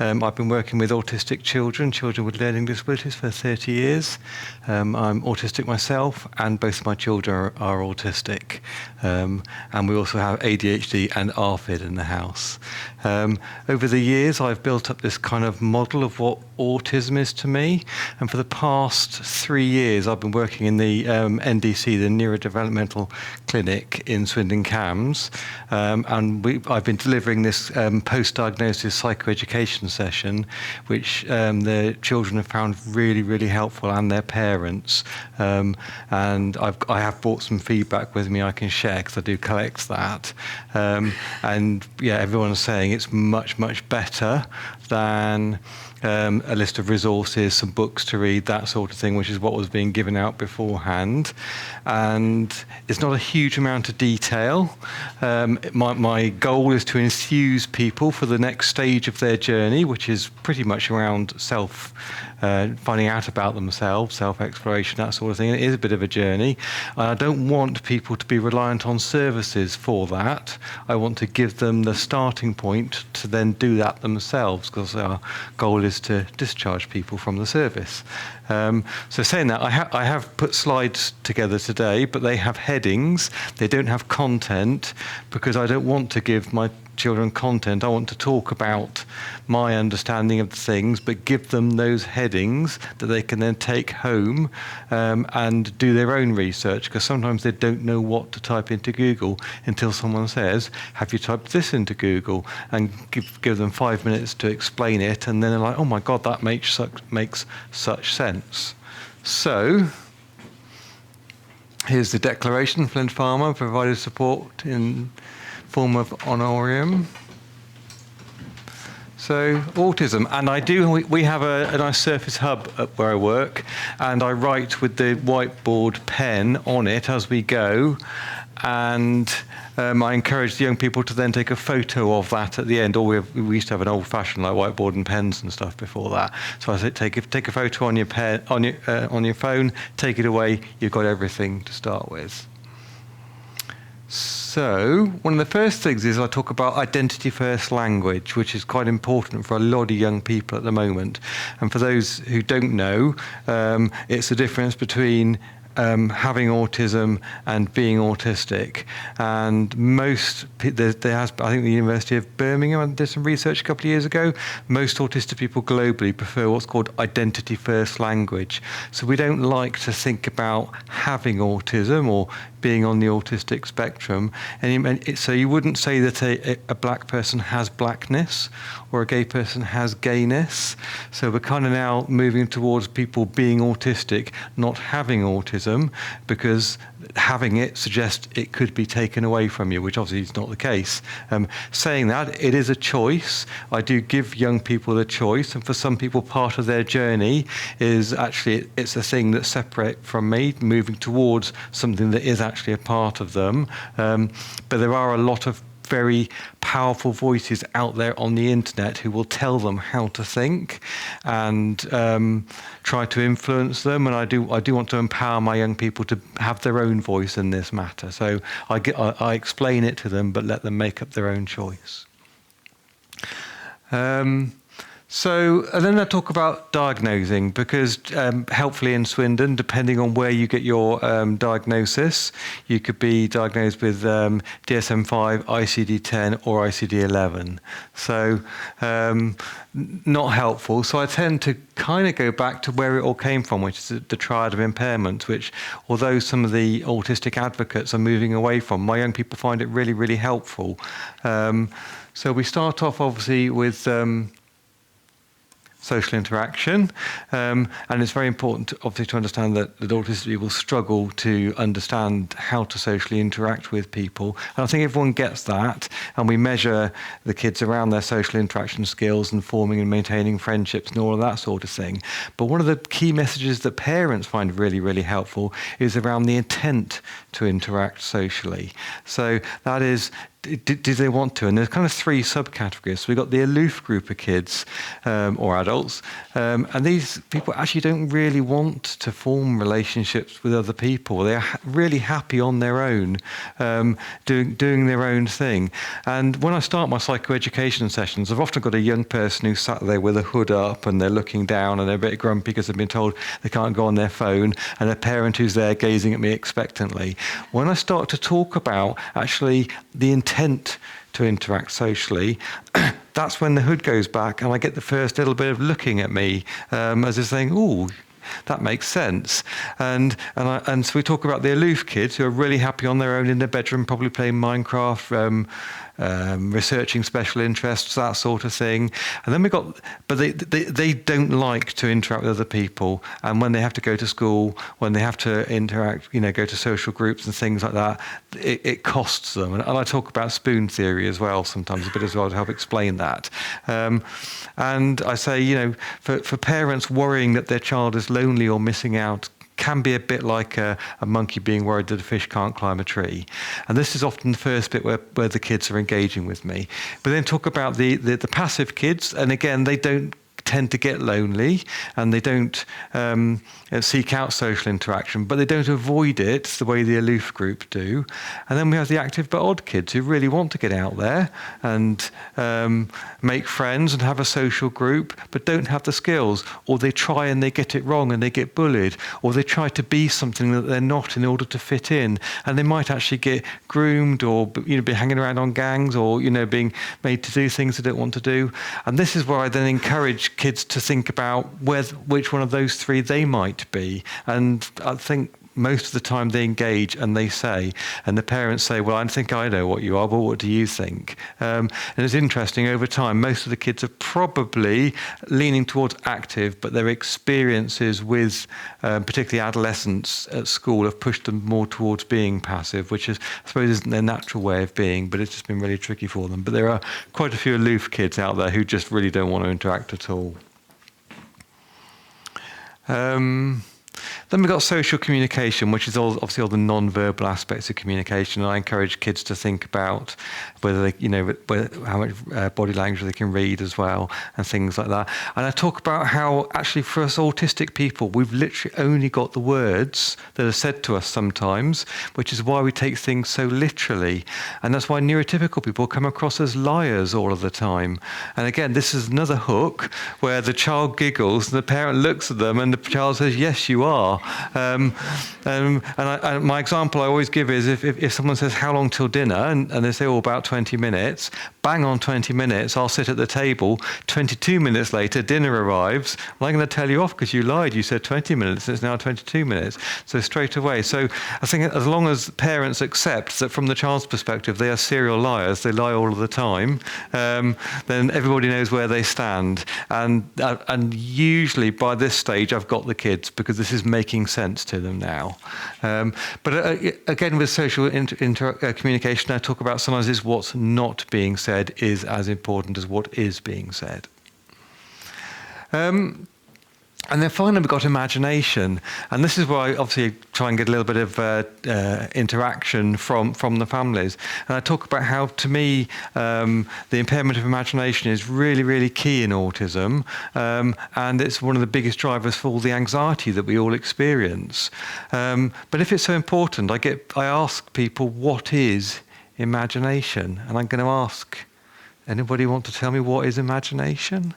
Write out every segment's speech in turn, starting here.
I've been working with autistic children with learning disabilities for 30 years. I'm autistic myself, and both of my children are autistic. And we also have ADHD and ARFID in the house. Over the years, I've built up this kind of model of what autism is to me. And for the past 3 years, I've been working in the NDC, the Neurodevelopmental Clinic in Swindon Cams. And I've been delivering this post-diagnosis psychoeducation session, which the children have found really, really helpful, and their parents. And I have brought some feedback with me I can share, because I do collect that. And yeah, everyone's saying it's much, much better than a list of resources, some books to read, that sort of thing, which is what was being given out beforehand. And it's not a huge amount of detail. My goal is to enthuse people for the next stage of their journey, which is pretty much around finding out about themselves, self-exploration, that sort of thing. It is a bit of a journey. And I don't want people to be reliant on services for that. I want to give them the starting point to then do that themselves, because our goal is to discharge people from the service. So saying that, I have put slides together today, but they have headings. They don't have content, because I don't want to give my children content. I want to talk about my understanding of the things, but give them those headings that they can then take home and do their own research, because sometimes they don't know what to type into Google until someone says, have you typed this into Google? And give them 5 minutes to explain it, and then they're like, oh my God, that makes such sense. So here's the declaration. Flynn Pharma provided support in form of honorarium. So autism, and we have a nice Surface Hub up where I work, and I write with the whiteboard pen on it as we go, and I encourage the young people to then take a photo of that at the end. Or we used to have an old-fashioned like whiteboard and pens and stuff before that. So I said, take a photo on your pen, on your phone, take it away. You've got everything to start with. So one of the first things is I talk about identity-first language, which is quite important for a lot of young people at the moment. And for those who don't know, it's the difference between having autism and being autistic. And I think the University of Birmingham did some research a couple of years ago. Most autistic people globally prefer what's called identity-first language. So we don't like to think about having autism or being on the autistic spectrum. And so you wouldn't say that a black person has blackness or a gay person has gayness. So we're kind of now moving towards people being autistic, not having autism, because having it suggests it could be taken away from you, which obviously is not the case. Saying that, it is a choice. I do give young people a choice, and for some people, part of their journey is actually, it's a thing that's separate from me, moving towards something that is actually a part of them. But there are a lot of very powerful voices out there on the internet who will tell them how to think and try to influence them. And I do want to empower my young people to have their own voice in this matter. So I explain it to them, but let them make up their own choice. And then I talk about diagnosing, because helpfully in Swindon, depending on where you get your diagnosis, you could be diagnosed with DSM-5, ICD-10 or ICD-11. So not helpful. So I tend to kind of go back to where it all came from, which is the triad of impairment, which although some of the autistic advocates are moving away from, my young people find it really, really helpful. So we start off obviously with social interaction, and it's very important obviously to understand that autistic people struggle to understand how to socially interact with people, and I think everyone gets that, and we measure the kids around their social interaction skills and forming and maintaining friendships and all of that sort of thing. But one of the key messages that parents find really, really helpful is around the intent to interact socially. So that is, do they want to? And there's kind of three subcategories. So we've got the aloof group of kids or adults, and these people actually don't really want to form relationships with other people. They're really happy on their own, doing their own thing. And when I start my psychoeducation sessions, I've often got a young person who's sat there with a hood up and they're looking down and they're a bit grumpy because they've been told they can't go on their phone, and a parent who's there gazing at me expectantly. When I start to talk about actually the intent to interact socially, that's when the hood goes back and I get the first little bit of looking at me as if saying, ooh, that makes sense. And so we talk about the aloof kids who are really happy on their own in their bedroom, probably playing Minecraft, researching special interests, that sort of thing. And then but they don't like to interact with other people. And when they have to go to school, when they have to interact, go to social groups and things like that, it costs them. And I talk about spoon theory as well, sometimes a bit as well, to help explain that. And I say, for parents worrying that their child is lonely or missing out can be a bit like a monkey being worried that a fish can't climb a tree. And this is often the first bit where the kids are engaging with me. But then talk about the passive kids, and again, they don't tend to get lonely and they don't seek out social interaction, but they don't avoid it the way the aloof group do. And then we have the active but odd kids who really want to get out there and make friends and have a social group, but don't have the skills, or they try and they get it wrong and they get bullied, or they try to be something that they're not in order to fit in, and they might actually get groomed or be hanging around on gangs, or being made to do things they don't want to do. And this is where I then encourage kids to think about which one of those three they might be. And I think most of the time they engage and they say, and the parents say, well, I think I know what you are, but what do you think? And it's interesting, over time, most of the kids are probably leaning towards active, but their experiences with particularly adolescents at school have pushed them more towards being passive, which I suppose isn't their natural way of being, but it's just been really tricky for them. But there are quite a few aloof kids out there who just really don't want to interact at all. Then we've got social communication, which is obviously all the non-verbal aspects of communication. And I encourage kids to think about whether they, how much body language they can read as well, and things like that. And I talk about how actually for us autistic people, we've literally only got the words that are said to us sometimes, which is why we take things so literally. And that's why neurotypical people come across as liars all of the time. And again, this is another hook where the child giggles and the parent looks at them and the child says, yes, you are. And my example I always give is if someone says, how long till dinner? And they say, about 20 minutes. Bang on 20 minutes, I'll sit at the table. 22 minutes later, dinner arrives. Well, I'm going to tell you off because you lied. You said 20 minutes. It's now 22 minutes. So straight away. So I think as long as parents accept that from the child's perspective, they are serial liars, they lie all of the time, then everybody knows where they stand. And usually by this stage, I've got the kids because this is making sense to them now. But again, with social communication, I talk about sometimes is what's not being said is as important as what is being said. And then finally, we've got imagination. And this is where I obviously try and get a little bit of interaction from the families. And I talk about how, to me, the impairment of imagination is really, really key in autism. And it's one of the biggest drivers for all the anxiety that we all experience. But if it's so important, I ask people, what is imagination? And I'm going to ask, anybody want to tell me what is imagination?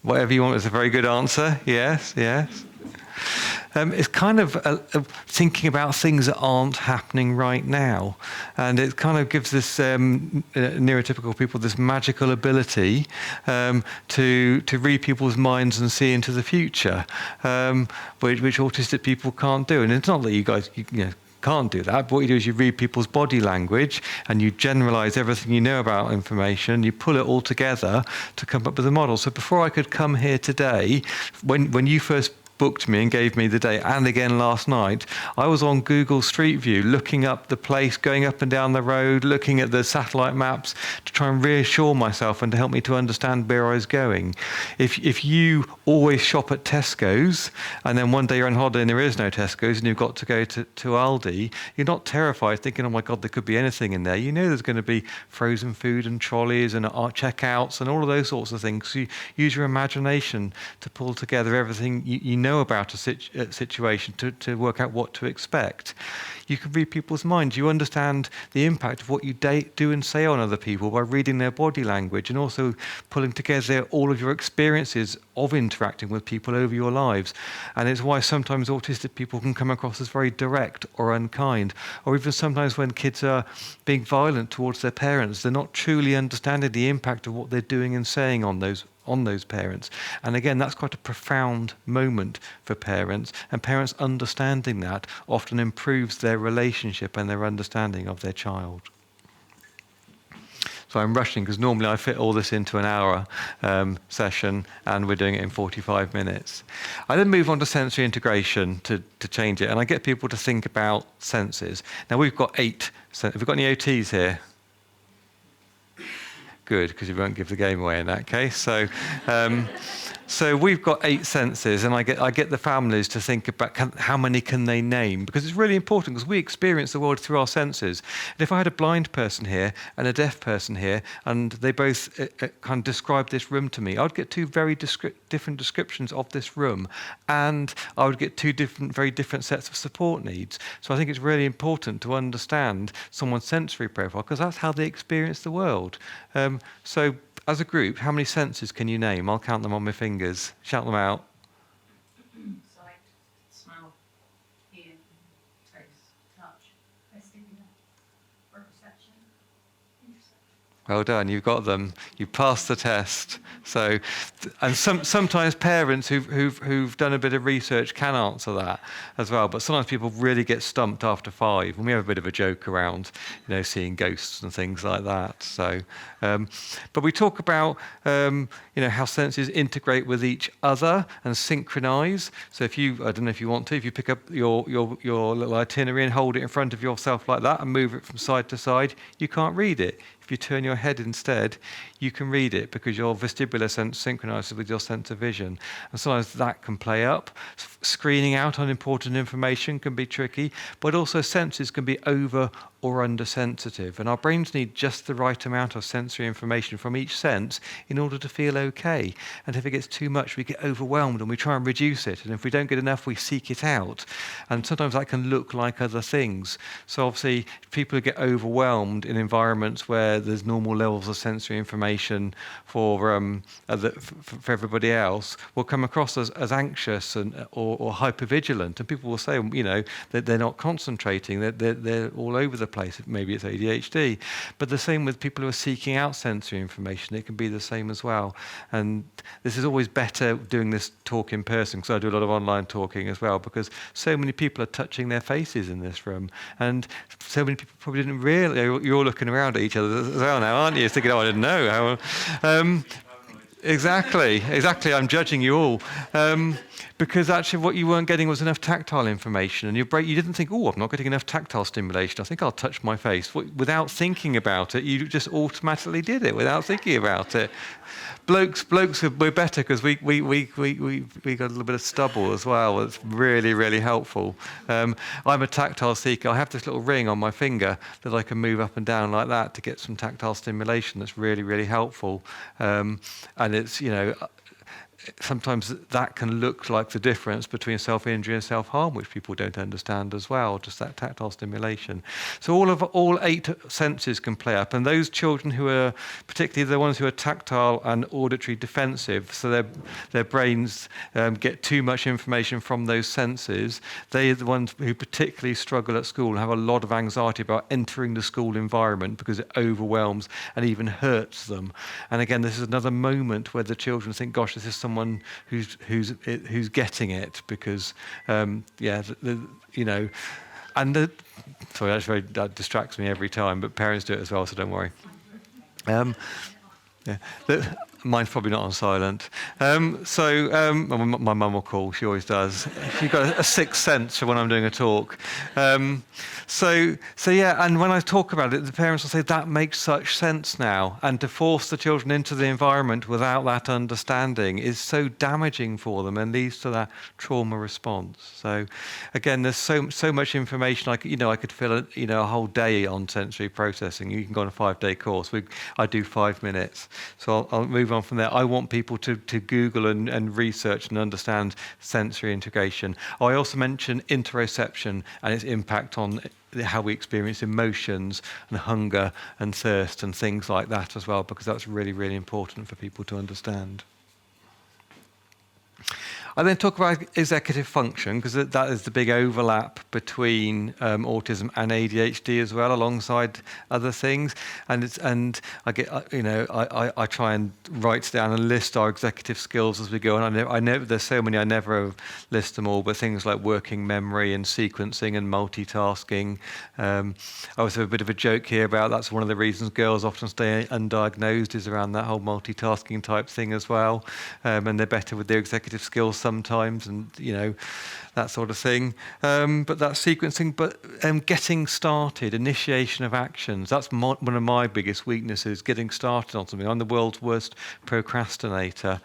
Whatever you want is a very good answer. Yes. It's kind of thinking about things that aren't happening right now. And it kind of gives this neurotypical people this magical ability to read people's minds and see into the future, which autistic people can't do. And it's not that you guys, can't do that. But what you do is you read people's body language and you generalize everything you know about information, you pull it all together to come up with a model. So before I could come here today, when you first booked me and gave me the date, and again last night, I was on Google Street View looking up the place, going up and down the road, looking at the satellite maps to try and reassure myself and to help me to understand where I was going. If you always shop at Tesco's and then one day you're on holiday and there is no Tesco's and you've got to go to Aldi, you're not terrified thinking, oh my God, there could be anything in there. You know there's going to be frozen food and trolleys and art checkouts and all of those sorts of things. So you use your imagination to pull together everything you know about a situation to work out what to expect. You can read people's minds. You understand the impact of what you do and say on other people by reading their body language and also pulling together all of your experiences of interacting with people over your lives. And it's why sometimes autistic people can come across as very direct or unkind, or even sometimes when kids are being violent towards their parents, they're not truly understanding the impact of what they're doing and saying on those parents. And again, that's quite a profound moment for parents, and parents understanding that often improves their relationship and their understanding of their child. So I'm rushing because normally I fit all this into an hour session, and we're doing it in 45 minutes. I then move on to sensory integration to change it, and I get people to think about senses. Now we've got 8. Have we got any OTs here? Good, because you won't give the game away in that case. So we've got 8 senses, and I get the families to think about how many can they name, because it's really important, because we experience the world through our senses. And if I had a blind person here and a deaf person here, and they both kind of describe this room to me, I'd get 2 very different descriptions of this room, and I would get 2 very different sets of support needs. So I think it's really important to understand someone's sensory profile, because that's how they experience the world. So as a group, how many senses can you name? I'll count them on my fingers. Shout them out. Sight, smell, hear, taste, touch, vestibular, perception, interoception. Well done, you've got them. You passed the test. So, and sometimes parents who've done a bit of research can answer that as well. But sometimes people really get stumped after 5, and we have a bit of a joke around, seeing ghosts and things like that. So, but we talk about, how senses integrate with each other and synchronize. So I don't know if you want to, if you pick up your little itinerary and hold it in front of yourself like that and move it from side to side, you can't read it. If you turn your head instead, you can read it because your vestibular sense synchronizes with your sense of vision. And sometimes that can play up. Screening out unimportant information can be tricky, but also senses can be over or undersensitive. And our brains need just the right amount of sensory information from each sense in order to feel okay. And if it gets too much, we get overwhelmed and we try and reduce it. And if we don't get enough, we seek it out. And sometimes that can look like other things. So obviously, people who get overwhelmed in environments where there's normal levels of sensory information for everybody else will come across as anxious or hypervigilant. And people will say, that they're not concentrating, they're all over the place. Maybe it's ADHD. But the same with people who are seeking out sensory information. It can be the same as well. And this is always better doing this talk in person, because I do a lot of online talking as well, because so many people are touching their faces in this room. And so many people probably didn't really, you're all looking around at each other as well now, aren't you? Thinking, I didn't know. Exactly. I'm judging you all. Because actually what you weren't getting was enough tactile information, and you didn't think, I'm not getting enough tactile stimulation, I think I'll touch my face. Without thinking about it, you just automatically did it without thinking about it. Blokes, we're better because we got a little bit of stubble as well. It's really, really helpful. I'm a tactile seeker. I have this little ring on my finger that I can move up and down like that to get some tactile stimulation. That's really, really helpful. And it's, sometimes that can look like the difference between self-injury and self-harm, which people don't understand as well, just that tactile stimulation. So all 8 senses can play up, and those children who are, particularly the ones who are tactile and auditory defensive, so their brains get too much information from those senses, they're the ones who particularly struggle at school and have a lot of anxiety about entering the school environment because it overwhelms and even hurts them. And again, this is another moment where the children think, gosh, this is someone who's getting it, because sorry, that distracts me every time, but parents do it as well, so don't worry. Mine's probably not on silent. My mum will call. She always does. She's got a sixth sense for when I'm doing a talk. Yeah, and when I talk about it, the parents will say, that makes such sense now. And to force the children into the environment without that understanding is so damaging for them and leads to that trauma response. So again, there's so much information. I could fill a whole day on sensory processing. You can go on a 5-day course. I do 5 minutes. So I'll move on from there. I want people to Google and research and understand sensory integration. I also mentioned interoception and its impact on how we experience emotions and hunger and thirst and things like that as well, because that's really, really important for people to understand. I then talk about executive function, because that is the big overlap between autism and ADHD as well, alongside other things. And I try and write down and list our executive skills as we go. And I know there's so many, I never list them all, but things like working memory and sequencing and multitasking. I also have a bit of a joke here about that's one of the reasons girls often stay undiagnosed, is around that whole multitasking type thing as well. And they're better with their executive skills sometimes, and that sort of thing. But that's sequencing. But getting started, initiation of actions, that's one of my biggest weaknesses, getting started on something. I'm the world's worst procrastinator.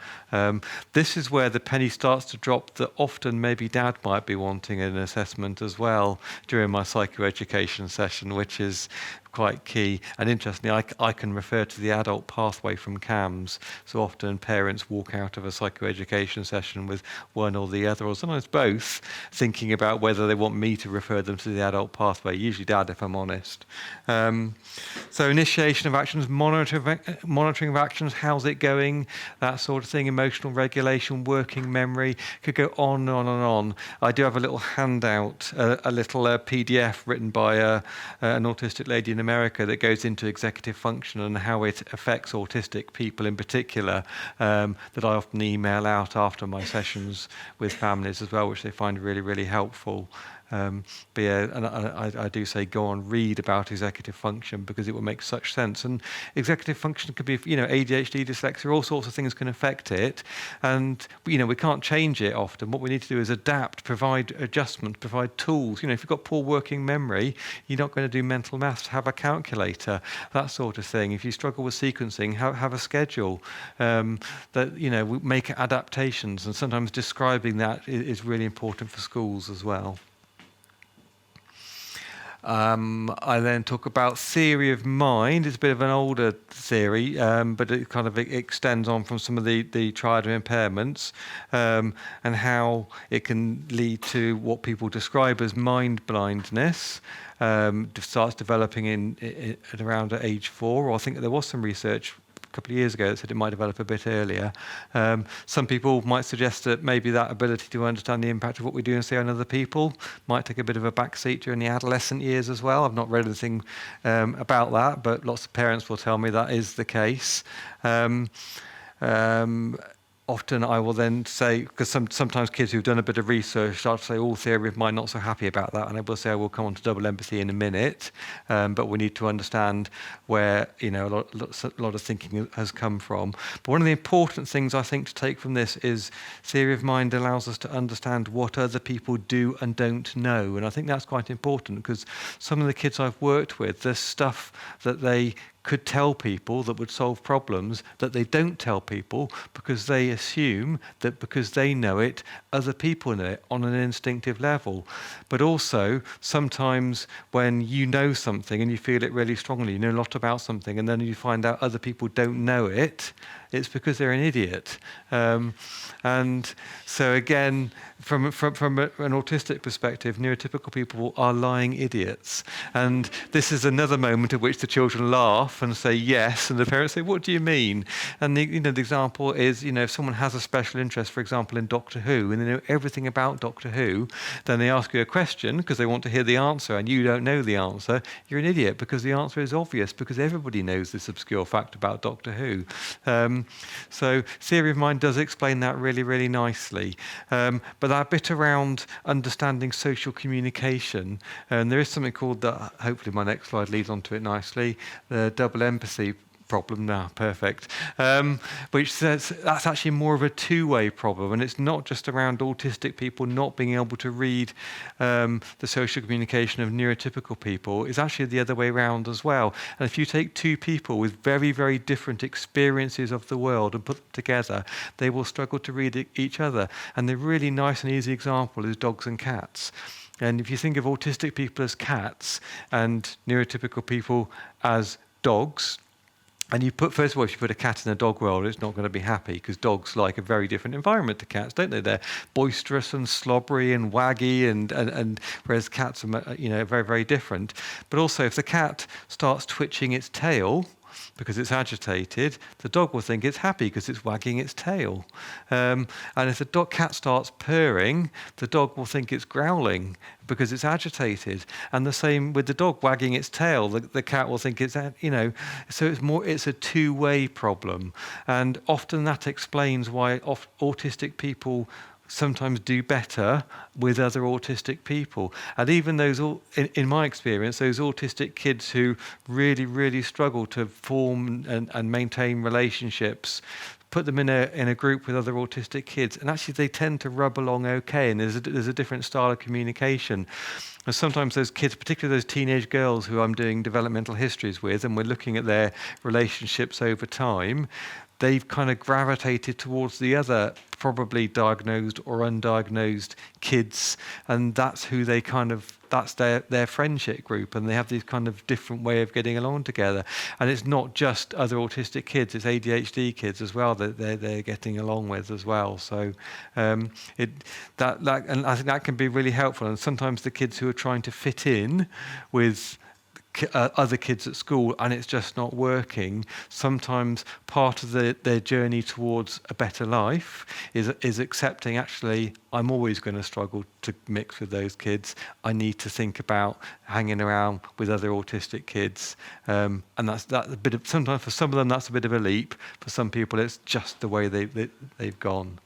This is where the penny starts to drop that often maybe Dad might be wanting an assessment as well during my psychoeducation session, which is quite key. And interestingly, I can refer to the adult pathway from CAMS. So often parents walk out of a psychoeducation session with one or the other, or sometimes both, thinking about whether they want me to refer them to the adult pathway. Usually Dad, if I'm honest. So initiation of actions, monitoring of actions, how's it going, that sort of thing, emotional regulation, working memory, could go on and on and on. I do have a little handout, a little PDF written by an autistic lady in America that goes into executive function and how it affects autistic people in particular, that I often email out after my sessions with families as well, which they find really, really helpful. And I do say go on, read about executive function, because it will make such sense. And executive function could be, ADHD, dyslexia, all sorts of things can affect it. And, we can't change it often. What we need to do is adapt, provide adjustments, provide tools. If you've got poor working memory, you're not going to do mental maths, have a calculator, that sort of thing. If you struggle with sequencing, have a schedule. We make adaptations, and sometimes describing that is really important for schools as well. I then talk about theory of mind. It's a bit of an older theory, but it kind of extends on from some of the triad of impairments, and how it can lead to what people describe as mind blindness. Starts developing at around age 4, or I think there was some research a couple of years ago that said it might develop a bit earlier. Some people might suggest that maybe that ability to understand the impact of what we do and say on other people might take a bit of a backseat during the adolescent years as well. I've not read anything about that, but lots of parents will tell me that is the case. Often I will then say, because sometimes kids who've done a bit of research start to say, theory of mind, not so happy about that. And I will say, I will come on to double empathy in a minute, but we need to understand where, a lot of thinking has come from. But one of the important things I think to take from this is theory of mind allows us to understand what other people do and don't know. And I think that's quite important, because some of the kids I've worked with, there's stuff that they could tell people that would solve problems that they don't tell people, because they assume that because they know it, other people know it on an instinctive level. But also, sometimes when you know something and you feel it really strongly, you know a lot about something, and then you find out other people don't know it, it's because they're an idiot. And so again, from an autistic perspective, neurotypical people are lying idiots. And this is another moment at which the children laugh and say yes, and the parents say, what do you mean? And the example is, if someone has a special interest, for example, in Doctor Who, and they know everything about Doctor Who, then they ask you a question because they want to hear the answer, and you don't know the answer, you're an idiot, because the answer is obvious, because everybody knows this obscure fact about Doctor Who. So theory of mind does explain that really, really nicely. But that bit around understanding social communication, and there is something called, hopefully my next slide leads onto it nicely, the double empathy problem now, perfect. Which says that's actually more of a two-way problem, and it's not just around autistic people not being able to read the social communication of neurotypical people. It's actually the other way around as well. And if you take two people with very, very different experiences of the world and put them together, they will struggle to read each other. And the really nice and easy example is dogs and cats. And if you think of autistic people as cats and neurotypical people as dogs, and first of all, if you put a cat in a dog world, it's not going to be happy, because dogs like a very different environment to cats, don't they? They're boisterous and slobbery and waggy, and whereas cats are, very, very different. But also, if the cat starts twitching its tail because it's agitated, the dog will think it's happy because it's wagging its tail. And if the cat starts purring, the dog will think it's growling because it's agitated. And the same with the dog wagging its tail, the cat will think it's, so it's a two-way problem. And often that explains why autistic people sometimes do better with other autistic people. And even those, in my experience, those autistic kids who really, really struggle to form and maintain relationships, put them in a group with other autistic kids, and actually they tend to rub along okay, and there's a different style of communication. And sometimes those kids, particularly those teenage girls who I'm doing developmental histories with, and we're looking at their relationships over time, they've kind of gravitated towards the other probably diagnosed or undiagnosed kids, and that's who that's their friendship group, and they have this kind of different way of getting along together. And it's not just other autistic kids, it's ADHD kids as well that they're getting along with as well. So and I think that can be really helpful. And sometimes the kids who are trying to fit in with other kids at school and it's just not working, sometimes part of their journey towards a better life is accepting, actually, I'm always going to struggle to mix with those kids. I need to think about hanging around with other autistic kids. And that's a bit of, sometimes for some of them that's a bit of a leap. For some people it's just the way they've gone.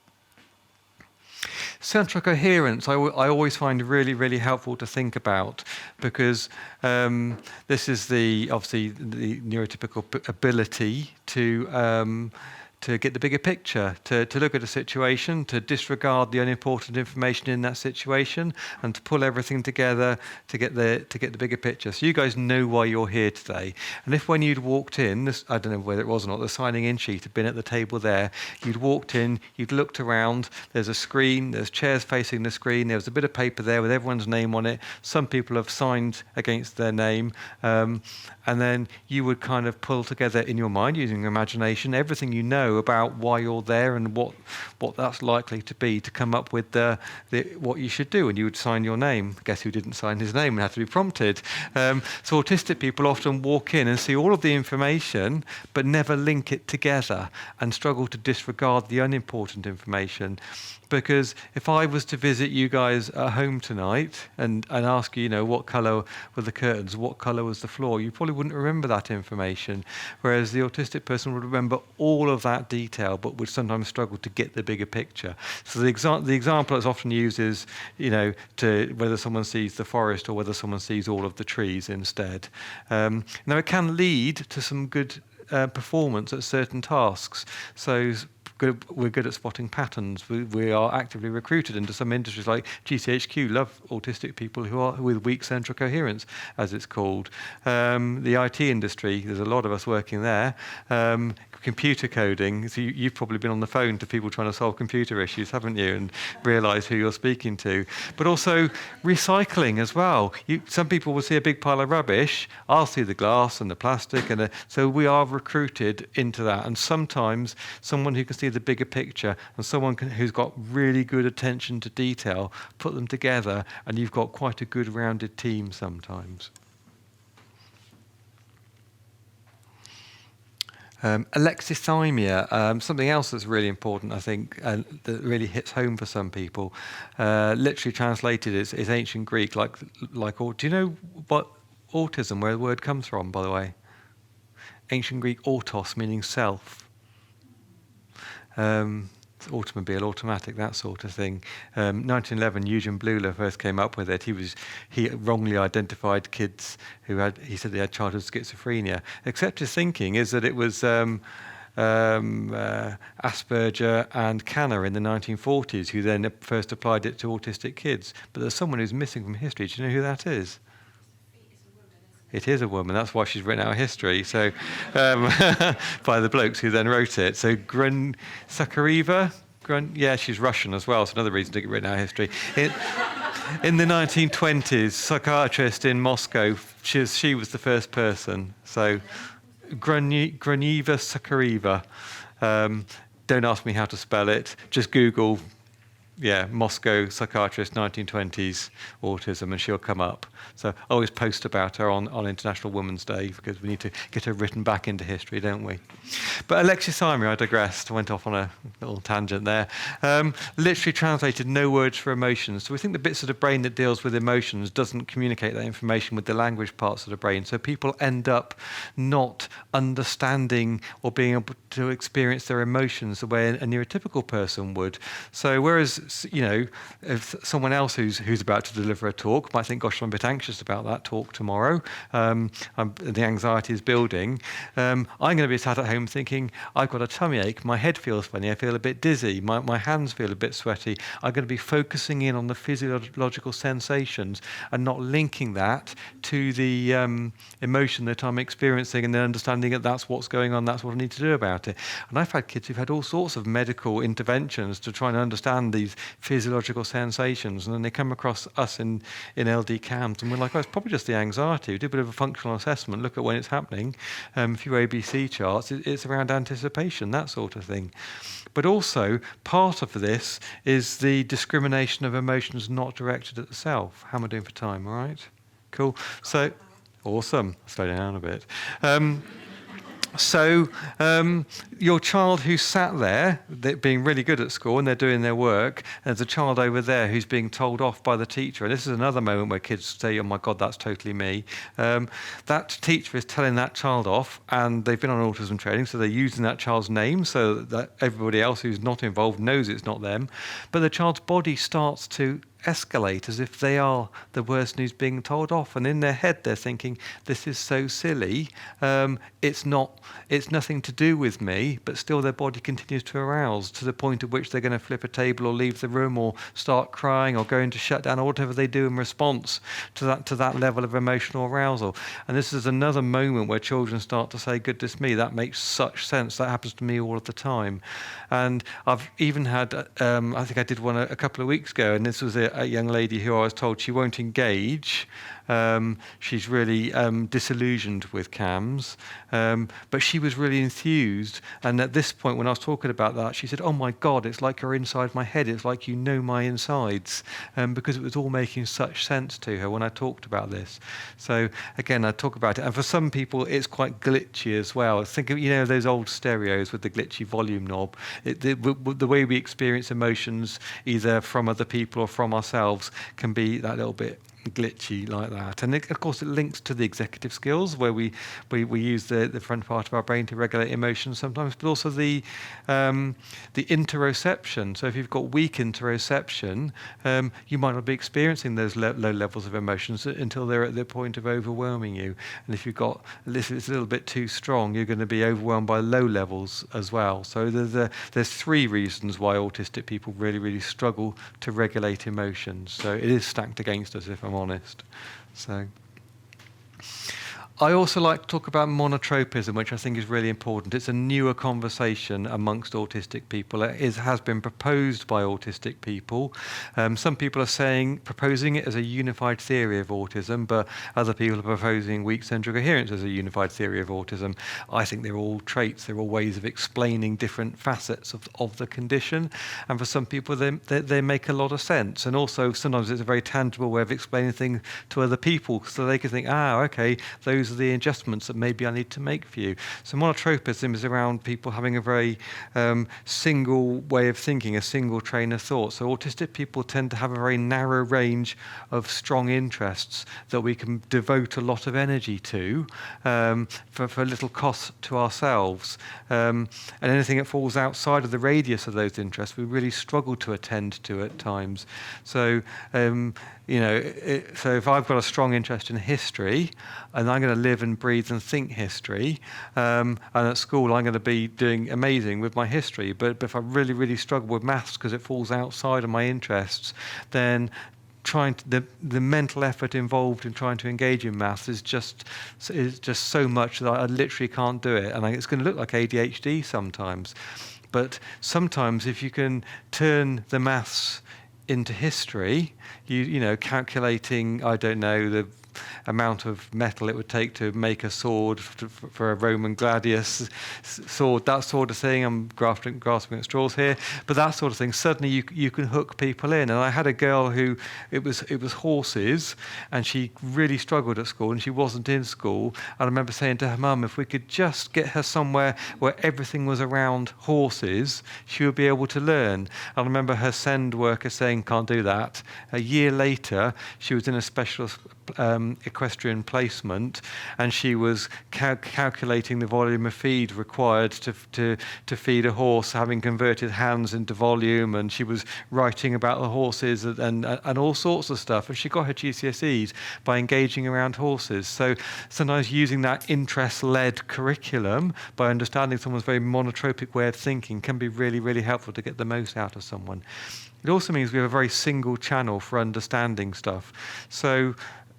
Central coherence, I always find really, really helpful to think about, because this is obviously the neurotypical ability to get the bigger picture, to look at a situation, to disregard the unimportant information in that situation, and to pull everything together to get the bigger picture. So you guys know why you're here today. And if when you'd walked in, I don't know whether it was or not, the signing in sheet had been at the table there, you'd walked in, you'd looked around, there's a screen, there's chairs facing the screen, there was a bit of paper there with everyone's name on it. Some people have signed against their name. And then you would kind of pull together in your mind, using your imagination, everything you know about why you're there and what that's likely to be, to come up with what you should do. And you would sign your name. Guess who didn't sign his name and had to be prompted? So autistic people often walk in and see all of the information but never link it together and struggle to disregard the unimportant information. Because if I was to visit you guys at home tonight and ask you, what colour were the curtains, what colour was the floor, you probably wouldn't remember that information. Whereas the autistic person would remember all of that detail, but would sometimes struggle to get the bigger picture. So the example that's often used is, to whether someone sees the forest or whether someone sees all of the trees instead. Now it can lead to some good performance at certain tasks. So we're good at spotting patterns. We are actively recruited into some industries like GCHQ, love autistic people who are with weak central coherence, as it's called. The IT industry, there's a lot of us working there. Computer coding, so you've probably been on the phone to people trying to solve computer issues, haven't you, and realise who you're speaking to. But also recycling as well. Some people will see a big pile of rubbish, I'll see the glass and the plastic, so we are recruited into that. And sometimes someone who can see the bigger picture and someone who's got really good attention to detail, put them together and you've got quite a good rounded team sometimes. Alexithymia, something else that's really important, I think, that really hits home for some people. Literally translated is ancient Greek, like. Do you know what autism, where the word comes from, by the way? Ancient Greek autos, meaning self. automobile, automatic, that sort of thing. 1911, Eugen Bleuler first came up with it. He wrongly identified kids he said they had childhood schizophrenia. Except his thinking is that it was Asperger and Kanner in the 1940s who then first applied it to autistic kids. But there's someone who's missing from history. Do you know who that is? It is a woman. That's why she's written our history. So, by the blokes who then wrote it. So, Sakhareva. Yeah, she's Russian as well. So another reason to get written our history. In the 1920s, psychiatrist in Moscow. She was the first person. So, Granieva Sakhareva. Don't ask me how to spell it. Just Google. Yeah, Moscow psychiatrist, 1920s, autism, and she'll come up. So I always post about her on International Women's Day because we need to get her written back into history, don't we? But alexithymia, I digressed, went off on a little tangent there. Literally translated, no words for emotions. So we think the bits of the brain that deals with emotions doesn't communicate that information with the language parts of the brain. So people end up not understanding or being able to experience their emotions the way a neurotypical person would. So whereas, if someone else who's about to deliver a talk might think, gosh, I'm a bit anxious about that talk tomorrow, the anxiety is building, I'm going to be sat at home thinking, I've got a tummy ache, my head feels funny, I feel a bit dizzy, my hands feel a bit sweaty. I'm going to be focusing in on the physiological sensations and not linking that to the emotion that I'm experiencing and then understanding that that's what's going on, that's what I need to do about it. And I've had kids who've had all sorts of medical interventions to try and understand these physiological sensations, and then they come across us in LD CAMS and we're like, oh, it's probably just the anxiety. We do a bit of a functional assessment, look at when it's happening, a few ABC charts, it's around anticipation, that sort of thing. But also, part of this is the discrimination of emotions not directed at the self. How am I doing for time, all right? Cool. So, awesome. Slow down a bit. So your child who's sat there, being really good at school and they're doing their work, there's a child over there who's being told off by the teacher. And this is another moment where kids say, oh my God, that's totally me. That teacher is telling that child off, and they've been on autism training, so they're using that child's name so that everybody else who's not involved knows it's not them. But the child's body starts to escalate as if they are the person who's being told off, and in their head they're thinking, this is so silly, it's nothing to do with me, but still their body continues to arouse to the point at which they're going to flip a table or leave the room or start crying or go into shutdown or whatever they do in response to that level of emotional arousal. And this is another moment where children start to say, goodness me, that makes such sense, that happens to me all of the time. And I've even had I think I did one a couple of weeks ago, and this was a young lady who I was told she won't engage. She's really disillusioned with CAMS, but she was really enthused. And at this point, when I was talking about that, she said, oh my God, it's like you're inside my head. It's like you know my insides, because it was all making such sense to her when I talked about this. So again, I talk about it. And for some people, it's quite glitchy as well. Think of, those old stereos with the glitchy volume knob. The way we experience emotions, either from other people or from ourselves, can be that little bit glitchy like that. And of course it links to the executive skills where we use the front part of our brain to regulate emotions sometimes, but also the interoception. So if you've got weak interoception, you might not be experiencing those low levels of emotions until they're at the point of overwhelming you. And if you've got it's a little bit too strong, you're going to be overwhelmed by low levels as well. So there's three reasons why autistic people really, really struggle to regulate emotions. So it is stacked against us, if I'm honest. So I also like to talk about monotropism, which I think is really important. It's a newer conversation amongst autistic people. It has been proposed by autistic people. Some people are proposing it as a unified theory of autism, but other people are proposing weak central coherence as a unified theory of autism. I think they're all traits, they're all ways of explaining different facets of the condition. And for some people, they make a lot of sense. And also, sometimes it's a very tangible way of explaining things to other people, so they can think, okay, those are the adjustments that maybe I need to make for you. So monotropism is around people having a very single way of thinking, a single train of thought. So autistic people tend to have a very narrow range of strong interests that we can devote a lot of energy to for little cost to ourselves. And anything that falls outside of the radius of those interests, we really struggle to attend to at times. So, so if I've got a strong interest in history, and I'm going to live and breathe and think history, and at school I'm going to be doing amazing with my history, but if I really, really struggle with maths because it falls outside of my interests, then the mental effort involved in trying to engage in maths is just so much that I literally can't do it, and it's going to look like ADHD sometimes. But sometimes if you can turn the maths into history, calculating, I don't know, the amount of metal it would take to make a sword for a Roman gladius sword, that sort of thing. I'm grasping at straws here, but that sort of thing. Suddenly you can hook people in. And I had a girl who it was horses, and she really struggled at school, and she wasn't in school. And I remember saying to her mum, if we could just get her somewhere where everything was around horses, she would be able to learn. And I remember her SEND worker saying, can't do that. A year later, she was in a special equestrian placement, and she was calculating the volume of feed required to feed a horse, having converted hands into volume, and she was writing about the horses and all sorts of stuff, and she got her GCSEs by engaging around horses. So sometimes using that interest-led curriculum by understanding someone's very monotropic way of thinking can be really, really helpful to get the most out of someone. It also means we have a very single channel for understanding stuff. So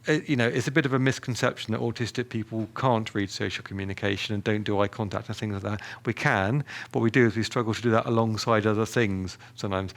it's a bit of a misconception that autistic people can't read social communication and don't do eye contact and things like that. We can. What we do is we struggle to do that alongside other things sometimes.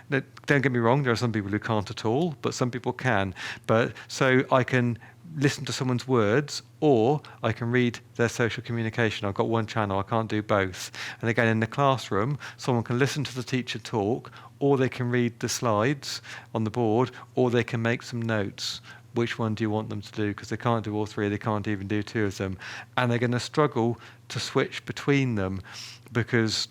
Now, don't get me wrong, there are some people who can't at all, but some people can. But so I can listen to someone's words, or I can read their social communication. I've got one channel, I can't do both. And again, in the classroom, someone can listen to the teacher talk, or they can read the slides on the board, or they can make some notes. Which one do you want them to do? Because they can't do all three, they can't even do two of them. And they're going to struggle to switch between them, because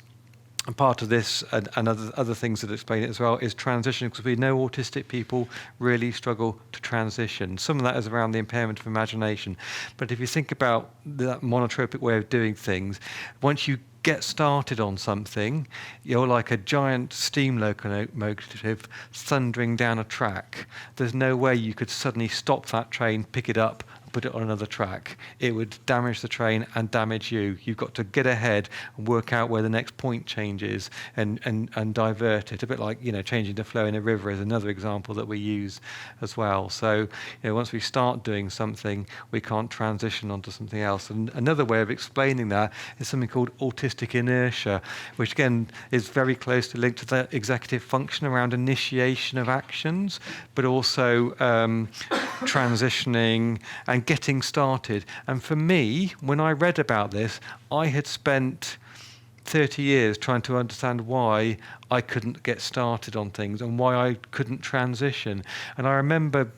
part of this and other things that explain it as well is transition, because we know autistic people really struggle to transition. Some of that is around the impairment of imagination. But if you think about that monotropic way of doing things, once you get started on something, you're like a giant steam locomotive thundering down a track. There's no way you could suddenly stop that train, pick it up, put it on another track. It would damage the train and damage you. You've got to get ahead and work out where the next point change is and divert it. A bit like, changing the flow in a river is another example that we use as well. So, once we start doing something, we can't transition onto something else. And another way of explaining that is something called autistic inertia, which again is very closely linked to the executive function around initiation of actions, but also transitioning and getting started. And for me, when I read about this, I had spent 30 years trying to understand why I couldn't get started on things and why I couldn't transition. And I remember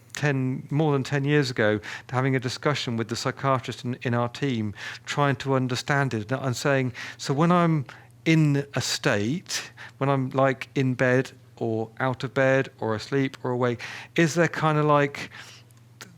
more than 10 years ago having a discussion with the psychiatrist in our team, trying to understand it and saying, so when I'm in a state, when I'm like in bed or out of bed or asleep or awake, is there kind of like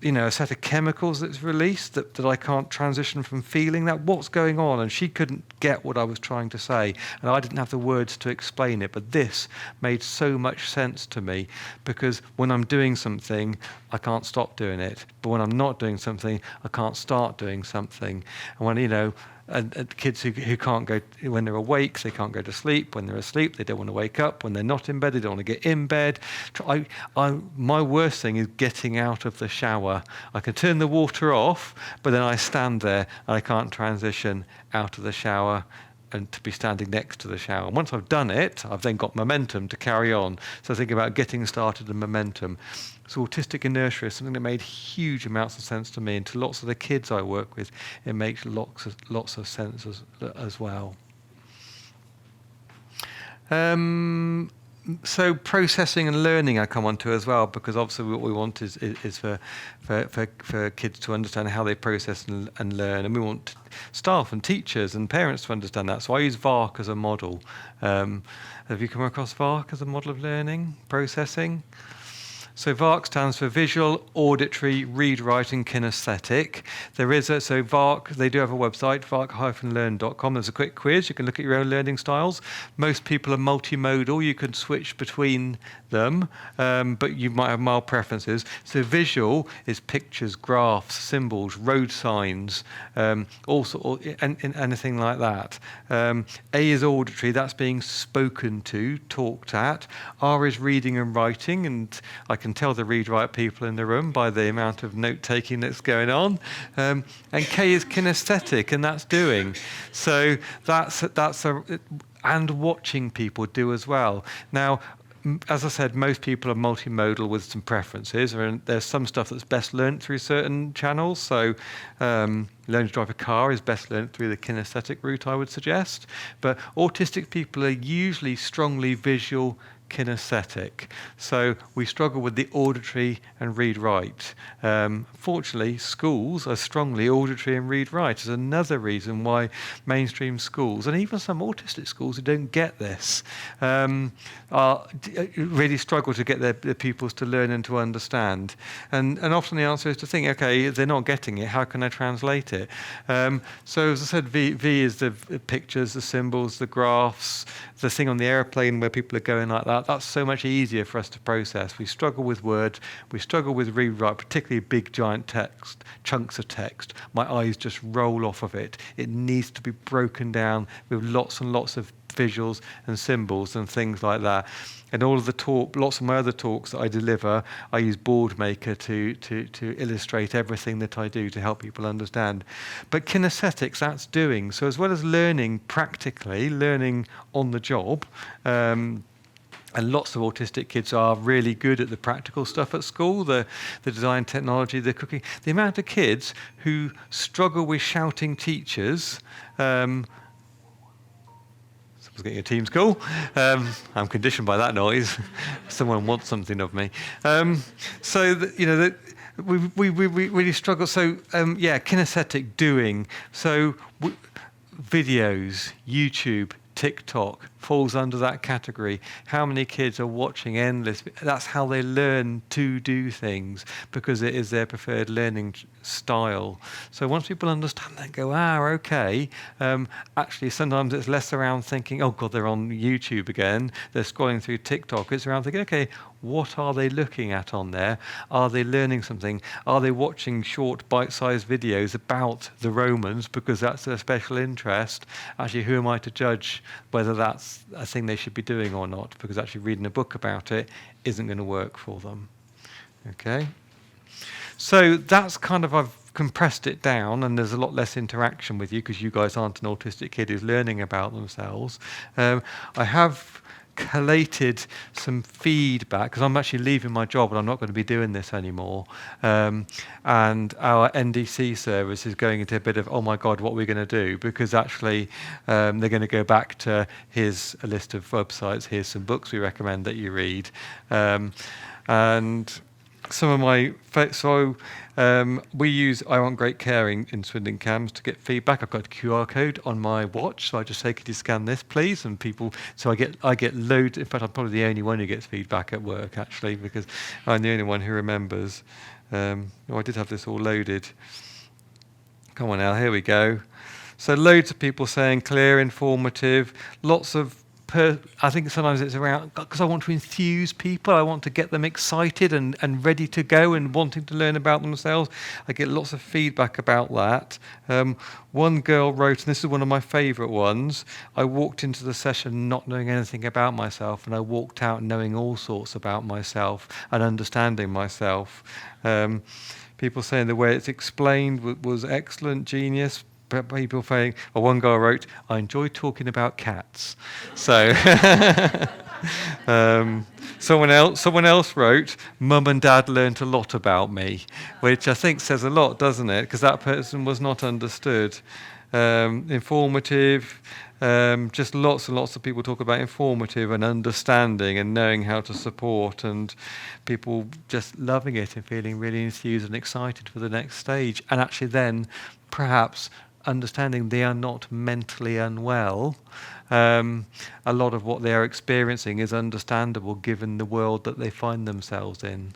a set of chemicals that's released that I can't transition from feeling that? What's going on? And she couldn't get what I was trying to say, and I didn't have the words to explain it, but this made so much sense to me, because when I'm doing something, I can't stop doing it, but when I'm not doing something, I can't start doing something. And when, and kids who can't go, when they're awake, they can't go to sleep. When they're asleep, they don't want to wake up. When they're not in bed, they don't want to get in bed. My worst thing is getting out of the shower. I can turn the water off, but then I stand there and I can't transition out of the shower and to be standing next to the shower. And once I've done it, I've then got momentum to carry on. So think about getting started and momentum. So autistic inertia is something that made huge amounts of sense to me, and to lots of the kids I work with, it makes lots of sense as well. So processing and learning I come on to as well, because obviously what we want is for kids to understand how they process and learn, and we want staff and teachers and parents to understand that. So I use VARC as a model. Have you come across VARC as a model of learning, processing? So VARC stands for Visual, Auditory, Read, Write and Kinesthetic. So VARC, they do have a website, varc-learn.com. There's a quick quiz. You can look at your own learning styles. Most people are multimodal. You can switch between them, but you might have mild preferences. So visual is pictures, graphs, symbols, road signs, anything like that. A is auditory. That's being spoken to, talked at. R is reading and writing, and I can tell the read-write people in the room by the amount of note-taking that's going on. And K is kinesthetic, and that's doing. So and watching people do as well. Now, as I said, most people are multimodal with some preferences, and there's some stuff that's best learnt through certain channels. So learning to drive a car is best learnt through the kinesthetic route, I would suggest. But autistic people are usually strongly visual kinesthetic. So we struggle with the auditory and read-write. Fortunately, schools are strongly auditory and read-write. There's another reason why mainstream schools, and even some autistic schools who don't get this, really struggle to get their pupils to learn and to understand. And often the answer is to think, okay, they're not getting it, how can I translate it? So as I said, V is the pictures, the symbols, the graphs, the thing on the airplane where people are going like that. That's so much easier for us to process. We struggle with words, we struggle with read-write, particularly big giant text, chunks of text. My eyes just roll off of it. It needs to be broken down with lots and lots of visuals and symbols and things like that. And all of the lots of my other talks that I deliver, I use Boardmaker to illustrate everything that I do to help people understand. But kinesthetics, that's doing. So as well as learning practically, learning on the job, and lots of autistic kids are really good at the practical stuff at school, the design, technology, the cooking. The amount of kids who struggle with shouting teachers, someone's getting a Teams call. I'm conditioned by that noise. Someone wants something of me. We really struggle. So, kinesthetic doing. So, videos, YouTube, TikTok falls under that category. How many kids are watching endless? That's how they learn to do things, because it is their preferred learning style. So once people understand that, go, okay. Actually, sometimes it's less around thinking, oh God, they're on YouTube again. They're scrolling through TikTok. It's around thinking, okay, what are they looking at on there? Are they learning something? Are they watching short, bite-sized videos about the Romans because that's their special interest? Actually, who am I to judge whether that's a thing they should be doing or not? Because actually reading a book about it isn't going to work for them. Okay? So that's kind of, I've compressed it down, and there's a lot less interaction with you because you guys aren't an autistic kid who's learning about themselves. I have collated some feedback because I'm actually leaving my job and I'm not going to be doing this anymore. And our NDC service is going into a bit of, oh my God, what are we going to do? Because actually they're going to go back to here's a list of websites, here's some books we recommend that you read. And some of my, we use I Want Great Care in Swindon CAMS to get feedback. I've got a QR code on my watch, so I just say, could you scan this, please? And people, so I get loads. In fact, I'm probably the only one who gets feedback at work, actually, because I'm the only one who remembers. I did have this all loaded. Come on now, here we go. So loads of people saying clear, informative, lots of I think sometimes it's around, because I want to enthuse people, I want to get them excited and ready to go and wanting to learn about themselves. I get lots of feedback about that. One girl wrote, and this is one of my favourite ones, I walked into the session not knowing anything about myself, and I walked out knowing all sorts about myself and understanding myself. People saying the way it's explained was excellent, genius. People saying, one guy wrote, I enjoy talking about cats. So someone else wrote, Mum and Dad learnt a lot about me, which I think says a lot, doesn't it? Because that person was not understood. informative. Just lots and lots of people talk about informative and understanding and knowing how to support, and people just loving it and feeling really enthused and excited for the next stage. And actually then perhaps understanding they are not mentally unwell. A lot of what they are experiencing is understandable given the world that they find themselves in.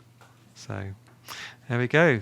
So there we go.